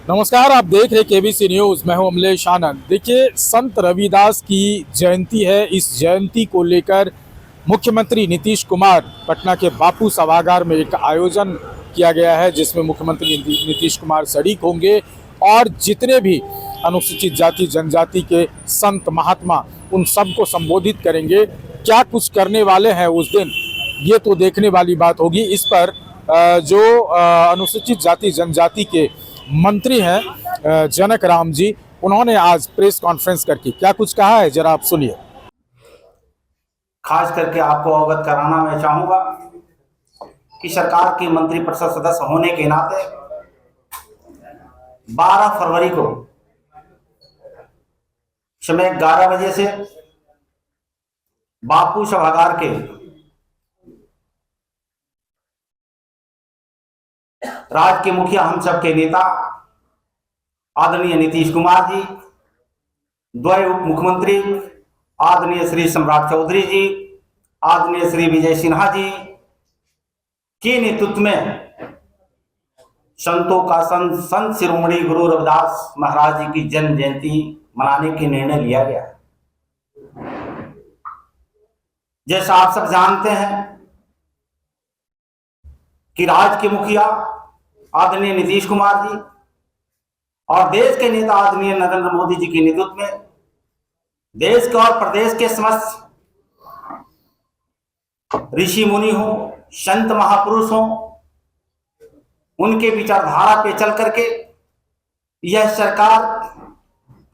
नमस्कार, आप देख रहे केबीसी न्यूज। मैं हूं अमलेश आनंद। देखिए, संत रविदास की जयंती है। इस जयंती को लेकर मुख्यमंत्री नीतीश कुमार पटना के बापू सभागार में एक आयोजन किया गया है, जिसमें मुख्यमंत्री नीतीश कुमार शरीक होंगे और जितने भी अनुसूचित जाति जनजाति के संत महात्मा उन सबको संबोधित करेंगे। क्या कुछ करने वाले हैं उस दिन, ये तो देखने वाली बात होगी। इस पर जो अनुसूचित जाति जनजाति के मंत्री हैं जनक राम जी, उन्होंने आज प्रेस कॉन्फ्रेंस करके क्या कुछ कहा है, जरा आप सुनिए। खास करके आपको अवगत कराना मैं चाहूंगा कि सरकार के मंत्री परिषद सदस्य होने के नाते 12 फरवरी को समय 11 बजे से बापू सभागार के राज्य के मुखिया, हम सबके नेता आदरणीय नीतीश कुमार जी, द्वय उप मुख्यमंत्री आदरणीय श्री सम्राट चौधरी जी, आदरणीय श्री विजय सिन्हा जी के नेतृत्व में संतों का संत शिरोमणि गुरु रविदास महाराज जी की जन्म जयंती मनाने के निर्णय लिया गया। जैसा आप सब जानते हैं कि राज्य के मुखिया आदरणीय नीतीश कुमार जी और देश के नेता आदरणीय नरेंद्र मोदी जी के नेतृत्व में देश के और प्रदेश के समस्त ऋषि मुनि हो, संत महापुरुष हो, उनके विचारधारा पे चल करके यह सरकार,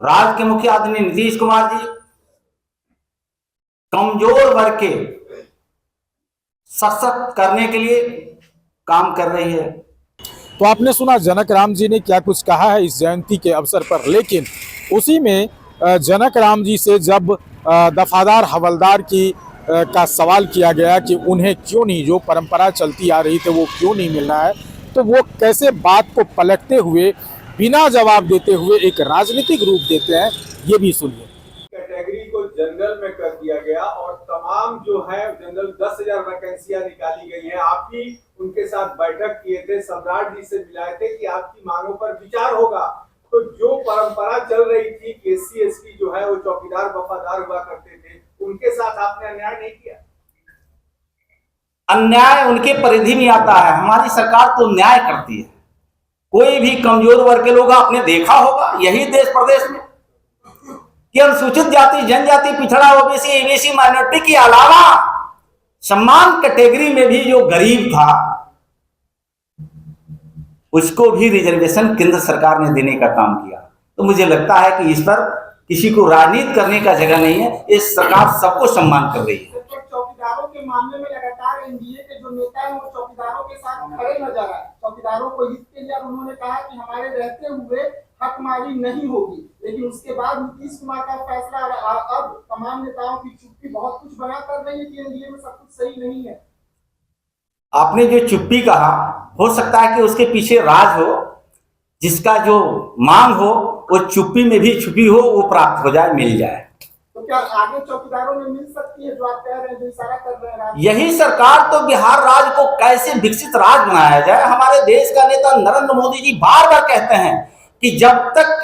राज्य के मुखिया आदरणीय नीतीश कुमार जी कमजोर वर्ग के सशक्त करने के लिए काम कर रही है। तो आपने सुना जनक राम जी ने क्या कुछ कहा है इस जयंती के अवसर पर। लेकिन उसी में जनक राम जी से जब दफादार हवलदार की का सवाल किया गया कि उन्हें क्यों नहीं, जो परंपरा चलती आ रही थी वो क्यों नहीं मिल रहा है, तो वो कैसे बात को पलटते हुए बिना जवाब देते हुए एक राजनीतिक रूप देते हैं, ये भी सुनिए। कैटेगरी को जनरल में कर दिया गया और तमाम जो है जनरल 10,000 वैकेंसियां निकाली गई हैं। आप भी उनके साथ बैठक किए थे, सम्राट जी से मिलाए थे कि आपकी मांगों पर विचार होगा। तो जो परंपरा चल रही थी कि एससी एसटी जो है वो चौकीदार वफादार हुआ करते थे, उनके साथ आपने अन्याय नहीं किया। अन्याय उनके परिधि में आता है। हमारी सरकार तो न्याय करती है। कोई भी कमजोर वर्ग के लोग आपने देखा होगा यही देश प्रदेश में कि अनुसूचित जाति जनजाति, पिछड़ा, ओबीसी, एबीसी, माइनॉरिटी के अलावा सम्मान कैटेगरी में भी जो गरीब था उसको भी रिजर्वेशन केंद्र सरकार ने देने का काम किया। तो मुझे लगता है कि इस पर किसी को राजनीति करने का जगह नहीं है। इस सरकार सबको सम्मान कर रही है। चौकीदारों के मामले में लगातार एनडीए के जो नेता हैं वो चौकीदारों के साथ खड़े नजर आए। चौकीदारों को हित के लिए उन्होंने कहा कि हमारे रहते हुए हकमारी नहीं होगी, लेकिन उसके बाद नीतीश कुमार का फैसला अब तमाम नेताओं की चुप्पी बहुत कुछ बयां कर रही है कि एनडीए में सब कुछ सही नहीं है। आपने जो चुप्पी कहा, हो सकता है कि उसके पीछे राज हो, जिसका जो मांग हो वो चुप्पी में भी छुपी हो, वो प्राप्त हो जाए, मिल जाए। तो क्या आगे चौकीदारों में मिल सकती है जो आप कह रहे हैं, जो इशारा कर रहे हैं? यही सरकार तो बिहार राज्य को कैसे विकसित राज्य बनाया जाए। हमारे देश का नेता नरेंद्र मोदी जी बार बार कहते हैं कि जब तक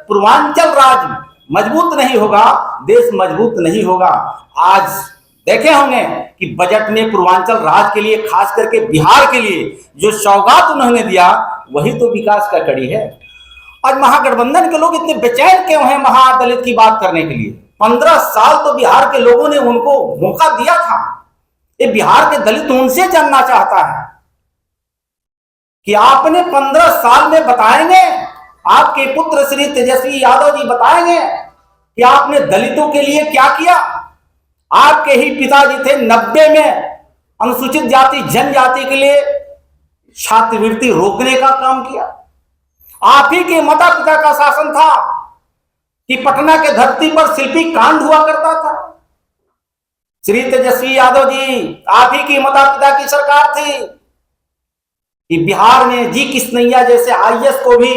पूर्वांचल राज्य मजबूत नहीं होगा, देश मजबूत नहीं होगा। आज देखे होंगे कि बजट में पूर्वांचल राज्य के लिए, खास करके बिहार के लिए जो सौगात उन्होंने दिया, वही तो विकास का कड़ी है। आज महागठबंधन के लोग इतने बेचैन क्यों हैं महादलित की बात करने के लिए? 15 साल तो बिहार के लोगों ने उनको मौका दिया था। ये बिहार के दलित उनसे जानना चाहता है कि आपने 15 साल में बताएंगे, आपके पुत्र श्री तेजस्वी यादव जी बताएंगे कि आपने दलितों के लिए क्या किया। आपके ही पिताजी थे 90 में अनुसूचित जाति जनजाति के लिए छात्रवृत्ति रोकने का काम किया। आप ही के माता पिता का शासन था कि पटना के धरती पर शिल्पी कांड हुआ करता था। श्री तेजस्वी यादव जी, आप ही की माता पिता की सरकार थी कि बिहार में जी किसनैया जैसे आईएएस को भी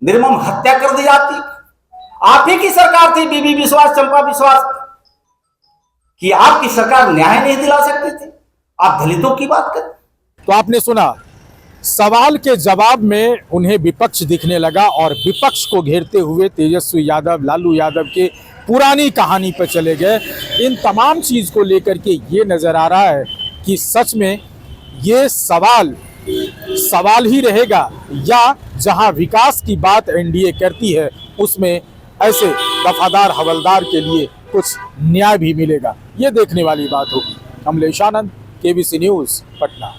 निर्मम हत्या कर दी जाती। आप ही की सरकार थी, बीबी विश्वास, चंपा विश्वास, कि आपकी सरकार न्याय नहीं दिला सकती थी। आप दलितों की बात करें। तो आपने सुना सवाल के जवाब में उन्हें विपक्ष दिखने लगा और विपक्ष को घेरते हुए तेजस्वी यादव, लालू यादव के पुरानी कहानी पर चले गए। इन तमाम चीज को लेकर के ये नजर आ रहा है कि सच में ये सवाल ही रहेगा या जहां विकास की बात एनडीए करती है उसमें ऐसे वफादार हवलदार के लिए कुछ न्याय भी मिलेगा। ये देखने वाली बात होगी। कमलेश आनंद, केबीसी न्यूज़, पटना।